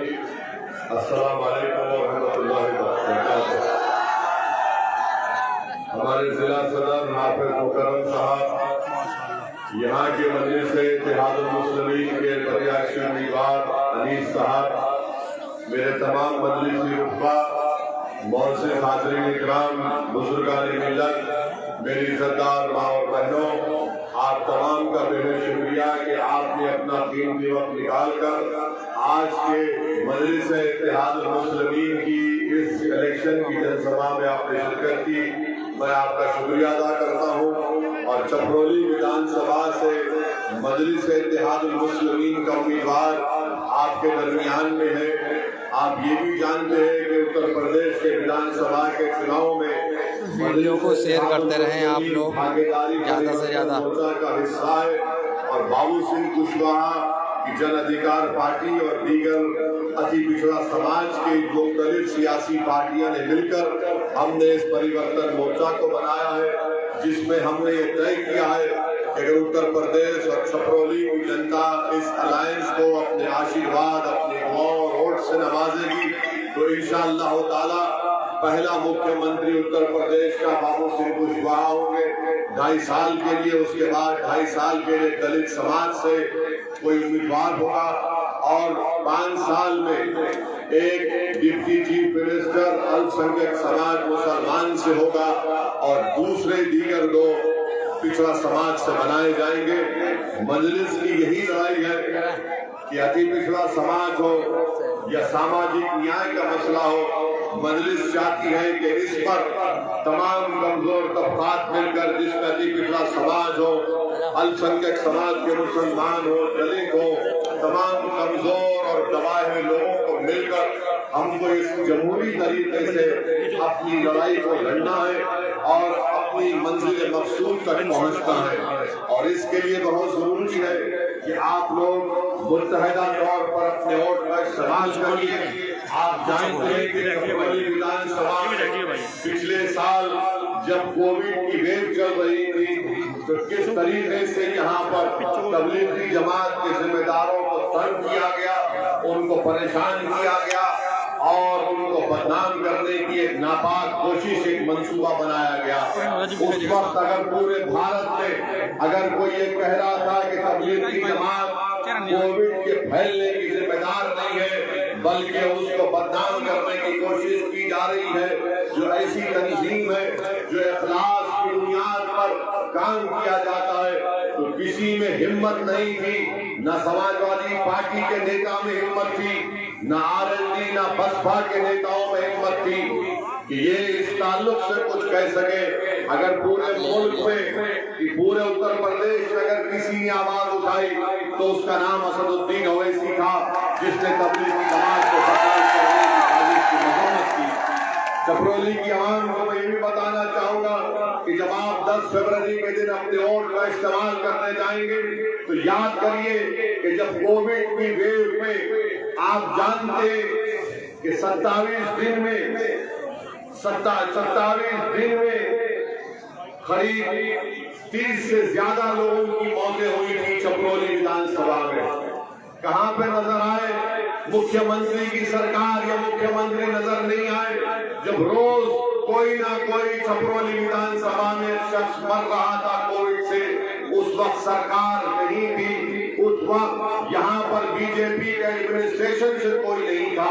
अस्सलाम वालेकुम व रहमतुल्लाहि व बरकातुहू। हमारे जिला सदर हाफिज मुकर्रम साहब, यहाँ के मजलिस इत्तेहादुल मुस्लिमीन के प्रत्याशी उम्मीदवार अनीस साहब, मेरे तमाम मजलिसी रुतबा, मौजूद हाज़रीन इकराम, बुजुर्गान मिल्लत, मेरी इज़्ज़तदार माँ और बहनों, आप तमाम का बेहद शुक्रिया कि आपने अपना कीमती वक्त निकाल कर आज के मजलिस इत्तेहादुल मुस्लिमीन की इस इलेक्शन की जनसभा में आपने शिरकत की। मैं आपका शुक्रिया अदा करता हूँ। और चपरोली विधानसभा से मजलिस इत्तेहादुल मुस्लिमीन का उम्मीदवार आपके दरमियान में है। आप ये भी जानते हैं कि उत्तर प्रदेश के विधानसभा के चुनाव में वीडियो को शेयर करते रहें आप लोग ज़्यादा से ज़्यादा। का हिस्सा है और बाबू सिंह कुशवाहा की जन अधिकार पार्टी और दीगर अति पिछड़ा समाज के मुख्तलिफ सियासी पार्टियां ने मिलकर हमने इस परिवर्तन मोर्चा को बनाया है, जिसमें हमने ये तय किया है कि अगर उत्तर प्रदेश और छपरौली की जनता इस अलायंस को अपने आशीर्वाद, अपने दुआओं और वोट से नवाजेगी तो इंशाअल्लाह ताला पहला मुख्यमंत्री उत्तर प्रदेश का बाबू सिंह कुशवाहा होंगे 2.5 साल के लिए। उसके बाद 2.5 साल के लिए दलित समाज से कोई उम्मीदवार होगा और 5 साल में एक डिप्टी चीफ मिनिस्टर अल्पसंख्यक समाज मुसलमान से होगा और दूसरे दीगर 2 पिछड़ा समाज से बनाए जाएंगे। मजलिस की यही लड़ाई है कि अति पिछड़ा समाज हो या सामाजिक न्याय का मसला हो, मजलिस चाहती है कि इस पर तमाम कमजोर तबकात मिलकर, जिसमें अति पिछड़ा समाज हो, अल्पसंख्यक समाज के मुसलमान हो, दलित हो, तमाम कमजोर और दबाए हुए लोगों को मिलकर हमको इस जमहूरी तरीके से अपनी लड़ाई को लड़ना है और अपनी मंजिल मकसूद तक पहुंचना है। और इसके लिए बहुत जरूरी है कि आप लोग मुत्तहदा तौर पर अपने वोट का इस्तेमाल करिए। आप जानते हैं कि चपरोली विधानसभा पिछले साल जब कोविड की वेव चल रही थी तो किस तरीके से यहाँ पर तबलीगी जमात के जिम्मेदारों को तंग किया गया, उनको परेशान किया गया और उनको बदनाम करने की एक नापाक कोशिश, एक मंसूबा बनाया गया। उस वक्त अगर पूरे भारत में अगर कोई ये कह रहा था कि तबलीगी जमात कोविड के फैलने की जिम्मेदार नहीं है, बल्कि उसको बदनाम करने की कोशिश की जा रही है, जो ऐसी तंजीम है जो इखलास की बुनियाद पर काम किया जाता है, तो किसी में हिम्मत नहीं थी, न समाजवादी पार्टी के नेता में हिम्मत थी, न आरएलडी न बसपा के नेताओं में हिम्मत थी कि ये इस ताल्लुक से कुछ कह सके। अगर पूरे मुल्क में, पूरे उत्तर प्रदेश में अगर किसी ने आवाज उठाई तो उसका नाम असदुद्दीन ओवैसी था, जिसने तबलीगी जमात को बदनाम करने की साजिश की मजम्मत की। चपरोली की आवाम को मैं ये भी बताना चाहूंगा कि जब आप 10 फरवरी के दिन अपने वोट का इस्तेमाल करने जाएंगे तो याद करिए कि जब कोविड की वेव में आप जानते कि 27 दिन में करीब 30 से ज्यादा लोगों की मौतें हुई थी चपरोली विधानसभा में। कहां पे नजर आए मुख्यमंत्री की सरकार या मुख्यमंत्री नजर नहीं आए, जब रोज कोई ना कोई चपरोली विधानसभा में शख्स मर रहा था कोविड से, उस वक्त सरकार नहीं थी, उस वक्त यहाँ पर बीजेपी के एडमिनिस्ट्रेशन से कोई नहीं था।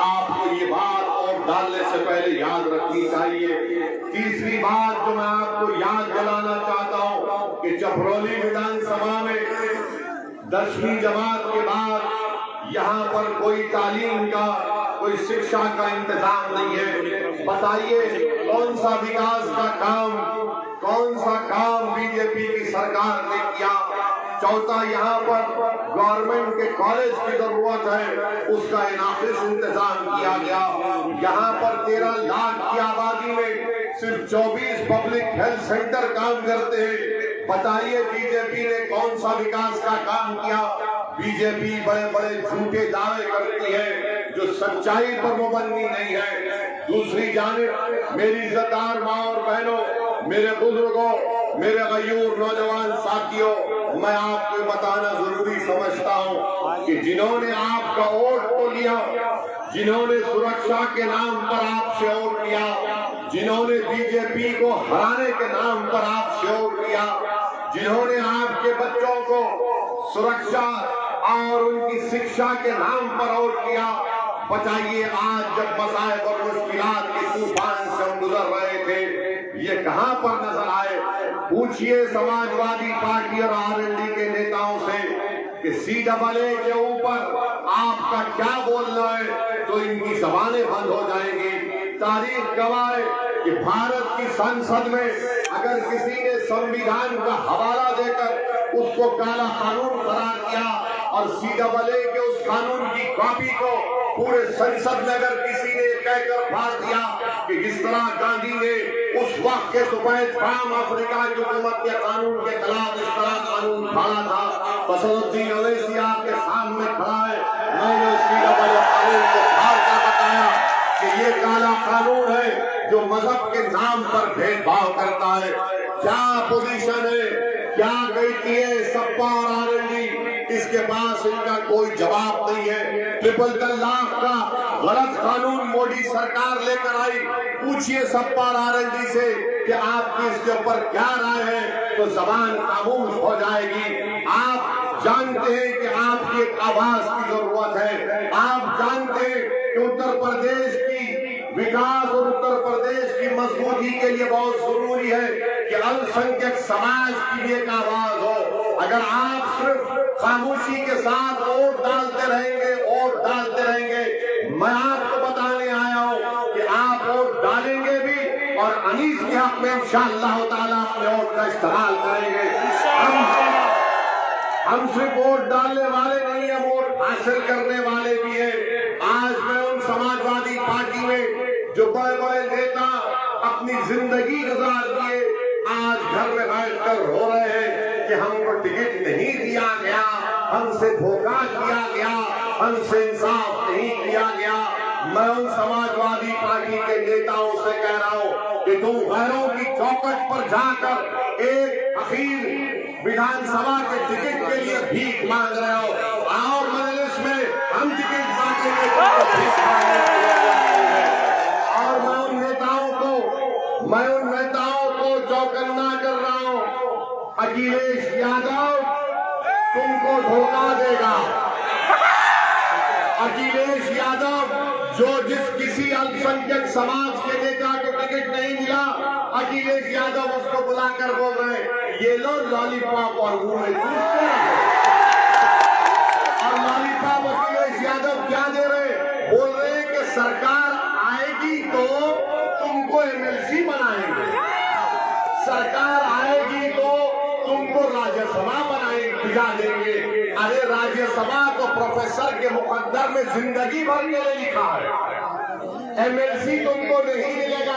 आपको ये बात और डालने से पहले याद रखनी चाहिए। तीसरी बात जो मैं आपको याद दिलाना चाहता हूँ कि चपरोली विधानसभा में 10वीं जमात के बाद यहाँ पर कोई तालीम का, कोई शिक्षा का इंतजाम नहीं है। बताइए कौन सा विकास का काम, कौन सा काम बीजेपी की सरकार ने किया। चौथा, यहाँ पर गवर्नमेंट के कॉलेज की जरूरत है, उसका इनाफिस इंतजाम किया गया। यहाँ पर 13 लाख की आबादी में सिर्फ 24 पब्लिक हेल्थ सेंटर काम करते हैं। बताइए बीजेपी ने कौन सा विकास का काम किया। बीजेपी बड़े बड़े झूठे दावे करती है जो सच्चाई पर मुबन्नी नहीं है। दूसरी जानिब मेरी इज्जतदार माँ और बहनों, मेरे बुजुर्गों, मेरे गयूर नौजवान साथियों, मैं आपको बताना जरूरी समझता हूँ कि जिन्होंने आपका वोट तो लिया, जिन्होंने सुरक्षा के नाम पर आपसे वोट लिया, जिन्होंने बीजेपी को हराने के नाम पर आपसे वोट लिया, जिन्होंने आपके बच्चों को सुरक्षा और उनकी शिक्षा के नाम पर वोट किया, बताइए आज जब मसाइब और मुश्किलात के तूफान से हम गुजर रहे थे, ये कहां पर नजर आए। पूछिए समाजवादी पार्टी और आरएलडी के नेताओं से कि CAA के ऊपर आपका क्या बोलना है, तो इनकी जबानें बंद हो जाएंगी। तारीख गवाह है कि भारत की संसद में अगर किसी ने संविधान का हवाला देकर उसको काला कानून करार किया और CAA के उस कानून की कॉपी को पूरे संसद में अगर किसी ने कहकर फाड़ दिया कि इस तरह गांधी ने उस वक्त के सफेद फार्म अफ्रीका की हुकूमत के कानून के खिलाफ इस तरह कानून फाड़ा था, असदुद्दीन ओवैसी आपके सामने खड़ा है, मैंने उस CAA कानून को फाड़ कर बताया कि ये काला कानून है जो मजहब के नाम पर भेदभाव करता है। क्या पोजीशन है, क्या कहती है सपा और आरएलडी, इसके पास इनका कोई जवाब नहीं है। ट्रिपल तलाक का गलत कानून मोदी सरकार लेकर आई, पूछिए सपा और आरएलडी से कि आपकी इसके ऊपर क्या राय है, तो जबान खामोश हो जाएगी। आप जानते हैं कि आपकी एक आवाज की जरूरत है। आप जानते हैं कि उत्तर प्रदेश की विकास और उत्तर प्रदेश की मजबूती मोदी के लिए बहुत जरूरी है कि अल्पसंख्यक समाज की भी एक आवाज हो। अगर आप सिर्फ खामोशी के साथ वोट डालते रहेंगे, मैं आपको बताने आया हूं कि आप वोट डालेंगे भी और अनीस के हक में इंशाअल्लाह ताला अपने वोट का इस्तेमाल करेंगे। हम सिर्फ वोट डालने वाले नहीं है, वोट हासिल करने वाले भी हैं। आज मैं उन समाजवादी पार्टी में जो बड़े बड़े नेता अपनी जिंदगी गुजार दिए, आज घर में बैठकर रो रहे हैं कि हमको टिकट नहीं दिया गया, हमसे धोखा किया गया, हमसे इंसाफ नहीं किया गया। मैं उन समाजवादी पार्टी के नेताओं से कह रहा हूं कि तुम गैरों की चौखट पर जाकर एक अखीर विधानसभा के टिकट के लिए भीख मांग रहे हो। आओ मजलिस में हम टिकट मांगेंगे और मैं उन नेताओं को चौकन्ना कर रहा हूं। अखिलेश यादव तुमको धोखा देगा। अखिलेश यादव जिस किसी अल्पसंख्यक समाज के नेता को टिकट नहीं मिला, अखिलेश यादव उसको बुलाकर बोल रहे हैं ये लो लॉलीपॉप और और लॉलीपॉप अखिलेश यादव क्या दे रहे, बोल रहे हैं कि सरकार आएगी तो तुमको एमएलसी बनाएंगे, सरकार आएगी तो तुमको राज्यसभा भिजा देंगे। अरे राज्यसभा को प्रोफेसर के मुकद्दर में जिंदगी भर के लिए लिखा है, एमएलसी तुमको नहीं मिलेगा।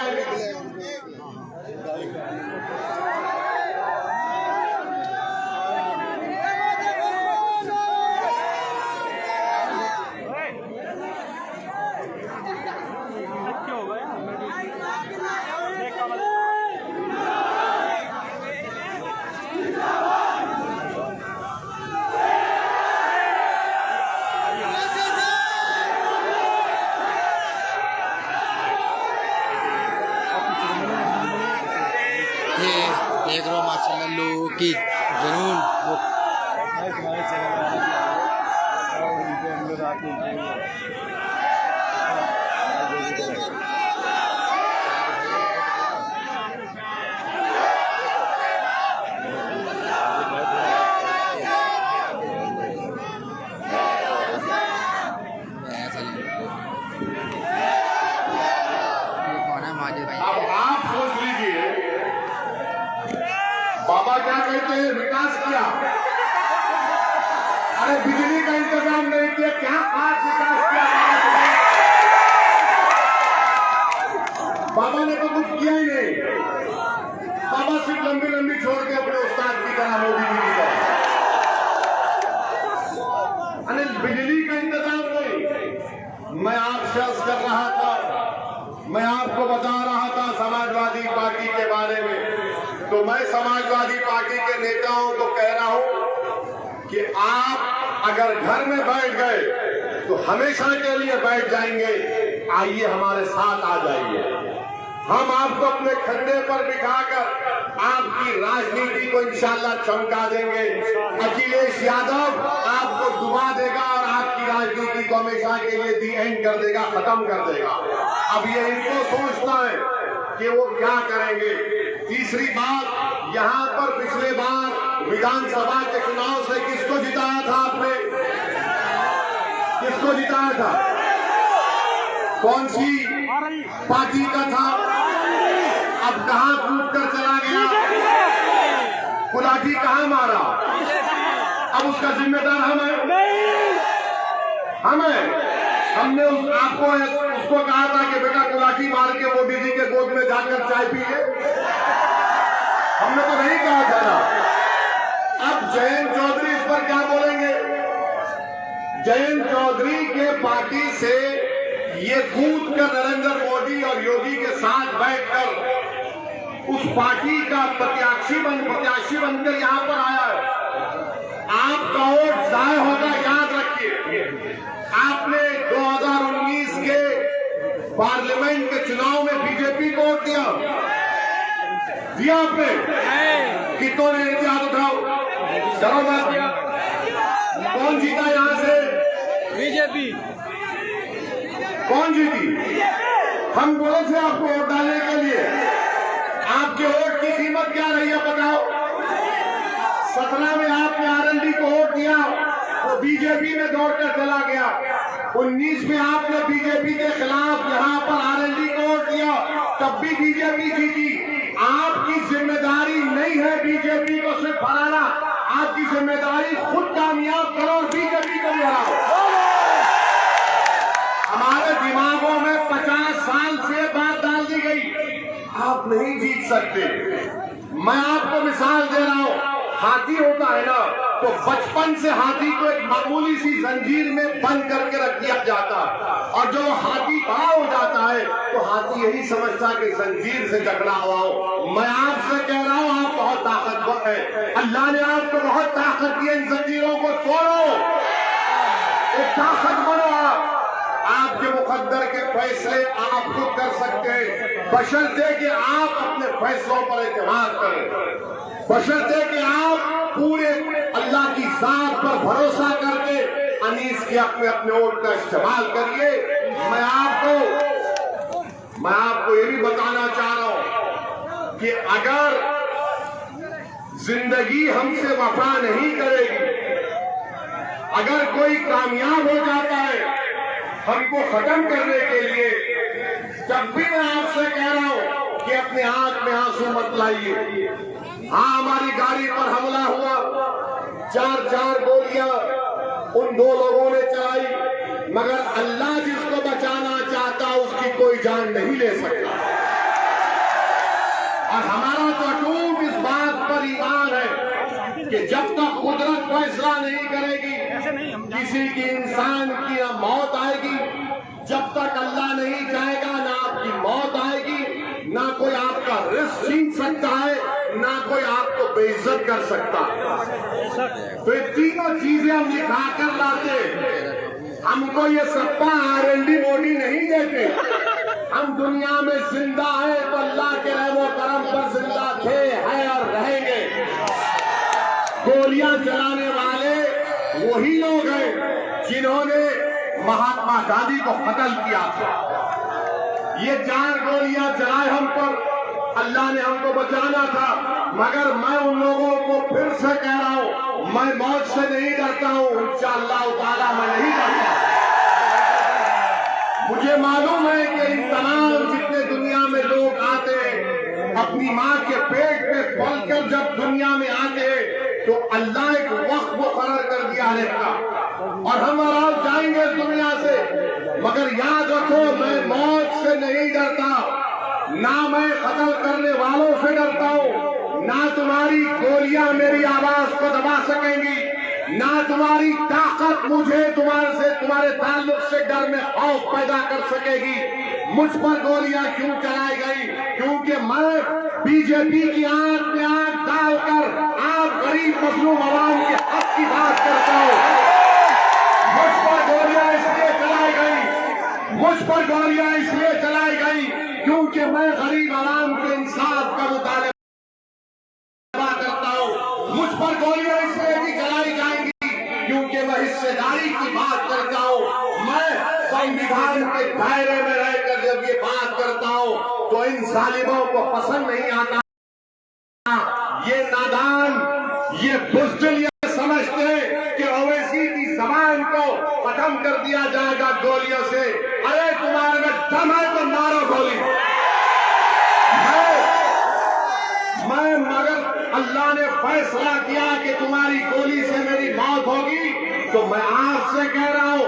ये देख रहे हो माशाल्लाह लोगों की जुनून। अब आप सोच लीजिए बाबा क्या कहते हैं, विकास किया। अरे बिजली का इंतजाम नहीं किया, क्या खास विकास किया बाबा ने तो कुछ किया ही नहीं। बाबा सिर्फ लंबी लंबी छोड़ के अपने उस्ताद की तरह मोदी जी की तरह। अनिल बिजली का इंतजाम नहीं। मैं आपसे अर्ज कर रहा था, मैं आपको बता रहा था समाजवादी पार्टी के बारे में, तो मैं समाजवादी पार्टी के नेताओं को कह रहा हूं कि आप अगर घर में बैठ गए तो हमेशा के लिए बैठ जाएंगे। आइए हमारे साथ आ जाइए, हम आपको अपने खंडे पर बिठाकर आपकी राजनीति को इंशाल्लाह चमका देंगे। अखिलेश यादव आपको डुबा देगा और आपकी राजनीति को हमेशा के लिए दी एंड कर देगा, खत्म कर देगा। अब ये इनको सोचना है कि वो क्या करेंगे। तीसरी बात, यहाँ पर पिछले बार विधानसभा के चुनाव से किसको जिताया था आपने, किसको जिताया था, कौन सी पार्टी का था, अब कहां कूद कर चला गया, गुलाटी कहां मारा, अब उसका जिम्मेदार हमने आपको उसको कहा था कि बेटा गुलाटी मार के मोदी जी के गोद में जाकर चाय पी ले, हमने तो नहीं कहा था ना। अब जयंत चौधरी इस पर क्या बोलेंगे। जयंत चौधरी के पार्टी से ये कूद कर नरेंद्र मोदी और योगी के साथ बैठकर उस पार्टी का प्रत्याशी बनकर यहां पर आया है। आपका वोट जाय होगा, याद रखिए। आपने 2019 के पार्लियामेंट के चुनाव में बीजेपी को वोट दिया आपने, कितनों ने हाथ उठाओ, डरो मत। कौन जीता यहां से, बीजेपी। कौन जीती, हम बोले थे आपको वोट डालने के लिए, क्या रही है बताओ? 17 में आपने आरएलडी को वोट दिया, वो बीजेपी में दौड़कर चला गया। 19 में आपने बीजेपी के खिलाफ यहाँ पर आरएलडी को वोट दिया, तब भी बीजेपी जीती। आपकी जिम्मेदारी नहीं है बीजेपी को सिर्फ हराना, आपकी जिम्मेदारी खुद कामयाब करो और बीजेपी को भी हराओ। हमारे दिमागों में 50 साल से बात डाल दी गई, आप नहीं जीत सकते। मैं आपको मिसाल दे रहा हूं, हाथी होता है ना, तो बचपन से हाथी को एक मामूली सी जंजीर में बंद करके रख दिया जाता है, और जो हाथी बड़ा हो जाता है तो हाथी यही समझता कि जंजीर से जकड़ा हुआ हो। मैं आपसे कह रहा हूं, आप बहुत ताकतवर है, अल्लाह ने आपको बहुत ताकत दी, इन जंजीरों को तोड़ो, एक ताकत बनो। आपके मुकद्दर के फैसले आप खुद कर सकते हैं, बशर्ते कि आप अपने फैसलों पर एतमाद करें, बशर्ते कि आप पूरे अल्लाह की जात पर भरोसा करके अनीस के अपने वोट का इस्तेमाल करिए। मैं आपको ये भी बताना चाह रहा हूं कि अगर जिंदगी हमसे वफा नहीं करेगी, अगर कोई कामयाब हो जाता है हमको खत्म करने के लिए, जब भी मैं आपसे कह रहा हूं कि अपने आंख में आंसू मत लाइए। हाँ, हमारी गाड़ी पर हमला हुआ, 4 गोलियां उन 2 लोगों ने चलाई, मगर अल्लाह जिसको बचाना चाहता उसकी कोई जान नहीं ले सकता। और हमारा तो अटूट इस बात पर ईमान है कि जब तक कुदरत फैसला नहीं करेगी किसी की इंसान की ना मौत आएगी, जब तक अल्लाह नहीं चाहेगा ना आपकी मौत आएगी, ना कोई आपका रिस्क छीन सकता है, ना कोई आपको बेइज्जत कर सकता है। तो ये तीनों चीजें हम दिखा कर लाते, हमको ये सप्पा आरएलडी मोदी नहीं देते। हम दुनिया में जिंदा है तो अल्लाह के रहमो करम पर जिंदा थे, हैं और रहेंगे। गोलियां चलाने वाले वही लोग हैं जिन्होंने महात्मा गांधी को कत्ल किया था। ये 4 गोलियां चलाए हम पर, अल्लाह ने हमको बचाना था, मगर मैं उन लोगों को फिर से कह रहा हूं, मैं मौत से नहीं डरता हूं, इंशाअल्लाह ताला मैं नहीं डरता। मुझे मालूम है कि इन तमाम जितने दुनिया में लोग आते हैं, अपनी माँ के पेट पे पलकर जब दुनिया में आते हैं तो अल्लाह एक वक्त मुकर्रर कर दिया है का, और हम और जाएंगे दुनिया से, मगर याद रखो मैं मौत से नहीं डरता, ना मैं कत्ल करने वालों से डरता हूँ, ना तुम्हारी गोलियां मेरी आवाज को दबा सकेंगी, ना तुम्हारी ताकत मुझे तुम्हारे ताल्लुक से डर में खौफ पैदा कर सकेगी। मुझ पर गोलियां क्यों चलाई गई? क्योंकि मैं बीजेपी की आंख में आंख डालकर आप गरीब मजलूम आवाम के हक की बात करता हूं। मुझ पर गोलियां इसलिए चलाई गई, मुझ पर गोलियां इसलिए चलाई गई क्योंकि मैं गरीब आवाम के इंसाफ का मुतालबा करता हूं। मुझ पर गोलियां इसलिए भी चलाई जाएंगी क्योंकि मैं हिस्सेदारी की बात करता हूं। मैं संविधान के दायरे में रहकर जब ये बात करता हूं तो इन जालिमों को पसंद नहीं आता। ये नादान, ये बुज़दिल ये समझते कि ओवैसी की जबान को खत्म कर दिया जाएगा गोलियों से। अरे तुम्हारे में दम है तो मारो गोली। मगर अल्लाह ने फैसला किया कि तुम्हारी गोली से मेरी मौत होगी, तो मैं आपसे कह रहा हूं,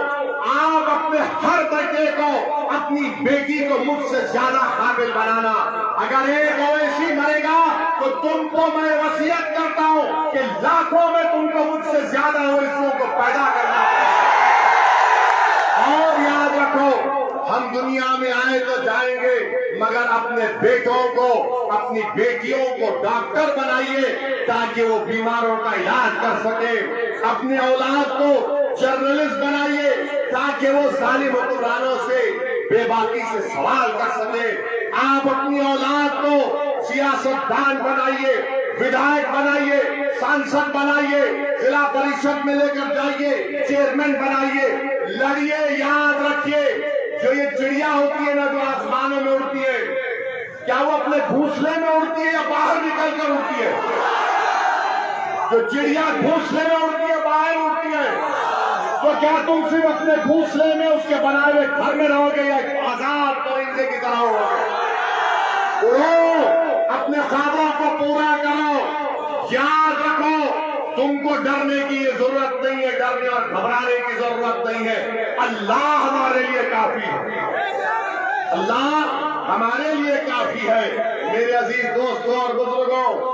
आप अपने हर बेटे को, अपनी बेटी को मुझसे ज्यादा काबिल बनाना। अगर एक ओवैसी मरेगा तो तुमको मैं वसीयत करता हूं कि लाखों में तुमको मुझसे ज्यादा ओवैसियों को पैदा करना। और याद रखो, हम दुनिया में आए तो जाएंगे, मगर अपने बेटों को, अपनी बेटियों को डॉक्टर बनाइए ताकि वो बीमारों का इलाज कर सके। अपने औलाद को जर्नलिस्ट बनाइए ताकि वो जालिम हुक्मरानों से बेबाकी से सवाल कर सके। आप अपनी औलाद को सियासतदान बनाइए, विधायक बनाइए, सांसद बनाइए, जिला परिषद में लेकर जाइए, चेयरमैन बनाइए, लड़िए। याद रखिए, जो ये चिड़िया होती है ना, जो आसमानों में उड़ती है, क्या वो अपने घोंसले में उड़ती है या बाहर निकल कर उड़ती है? जो चिड़िया घोंसले में उड़ती है, बाहर उड़ती है, तो क्या तुम सिर्फ अपने घोंसले में उसके बनाए हुए घर में रहोगे या आजाद परिंदे की तरह रहोगे? उड़ो, अपने ख्वाबों को पूरा करो। याद रखो, तुमको डरने की ये जरूरत नहीं है, डरने और घबराने की जरूरत नहीं है। अल्लाह हमारे लिए काफी है, अल्लाह हमारे लिए काफी है। मेरे अजीज दोस्तों और बुजुर्गों,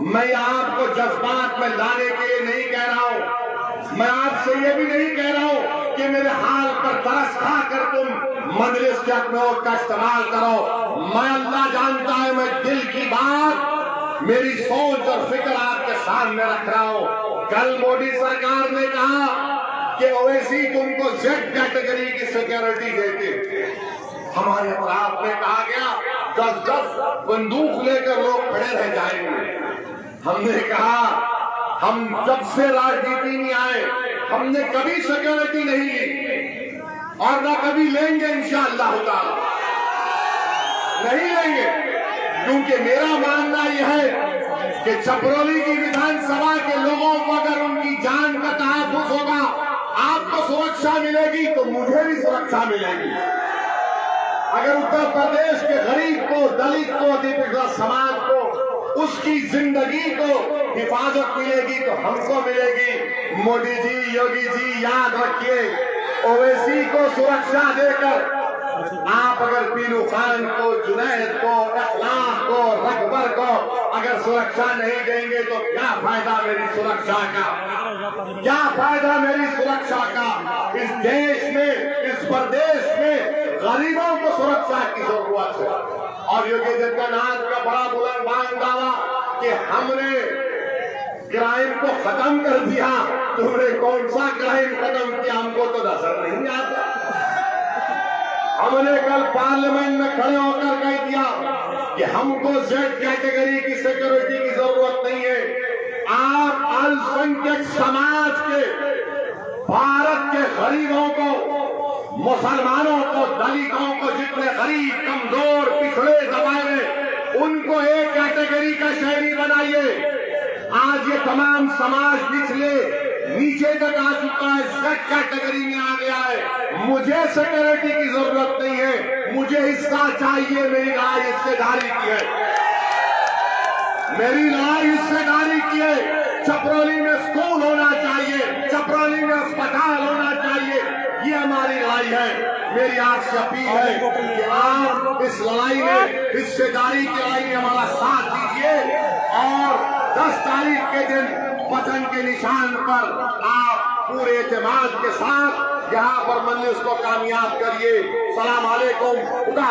मैं आपको जज्बात में लाने के लिए नहीं कह रहा हूं। मैं आपसे ये भी नहीं कह रहा हूं कि मेरे हाल पर तरस खा कर तुम मजलिस के अखनों का इस्तेमाल करो। मैं, अल्लाह जानता है, मैं दिल की बात, मेरी सोच और फिक्र आपके सामने रख रहा हूं। कल मोदी सरकार ने कहा कि ओवैसी तुमको जेड कैटेगरी की सिक्योरिटी देते। हमारे अपराध में कहा गया 10-10 बंदूक लेकर लोग खड़े रह जाएंगे। हमने कहा हम जब से राजनीति में आए हमने कभी सिक्योरिटी नहीं ली और न कभी लेंगे, इंशाअल्लाह ताला नहीं लेंगे, क्योंकि मेरा मानना यह है कि छपरौली की विधानसभा के लोगों को अगर उनकी जान का तहफ़्फ़ुज़ होगा, आपको सुरक्षा मिलेगी तो मुझे भी सुरक्षा मिलेगी। अगर उत्तर प्रदेश के गरीब को, दलित को, दिव्यांग समाज को उसकी जिंदगी को हिफाजत मिलेगी तो हमको मिलेगी। मोदी जी, योगी जी, याद रखिए, ओवैसी को सुरक्षा देकर आप अगर पीलू खान को, जुनैद को, अखलाक को, रकबर को अगर सुरक्षा नहीं देंगे तो क्या फायदा मेरी सुरक्षा का? क्या फायदा मेरी सुरक्षा का? इस देश में, इस प्रदेश में गरीबों को सुरक्षा की जरूरत है। और योगी आदित्यनाथ का बड़ा बुलंद दावा कि हमने क्राइम को खत्म कर दिया। तुमने कौन सा क्राइम खत्म किया हमको तो नजर नहीं आता। हमने कल पार्लियामेंट में खड़े होकर कह दिया कि हमको जेड कैटेगरी की सिक्योरिटी की जरूरत नहीं है। आप अल्पसंख्यक समाज के, भारत के गरीबों को, मुसलमानों को, दलितों को, जितने गरीब, कमजोर, पिछड़े, दबाए, उनको एक कैटेगरी का शहरी बनाइए। आज ये तमाम समाज निचले, नीचे तक आ चुका है, जेड कैटेगरी में आ गया है। मुझे सिक्योरिटी की जरूरत नहीं है, मुझे हिस्सा चाहिए। मेरी लड़ाई हिस्सेदारी की है, मेरी लड़ाई हिस्सेदारी की है। छपरौली में स्कूल होना चाहिए, छपरौली में अस्पताल होना चाहिए, ये हमारी लड़ाई है। मेरी आपसे अपील है कि आप इस लड़ाई में, हिस्सेदारी की लड़ाई में हमारा साथ दीजिए और 10 तारीख के दिन वतन के निशान पर आप पूरे एतमाद के साथ यहाँ पर मजलिस को कामयाब करिए। सलाम अलैकुम। खुदा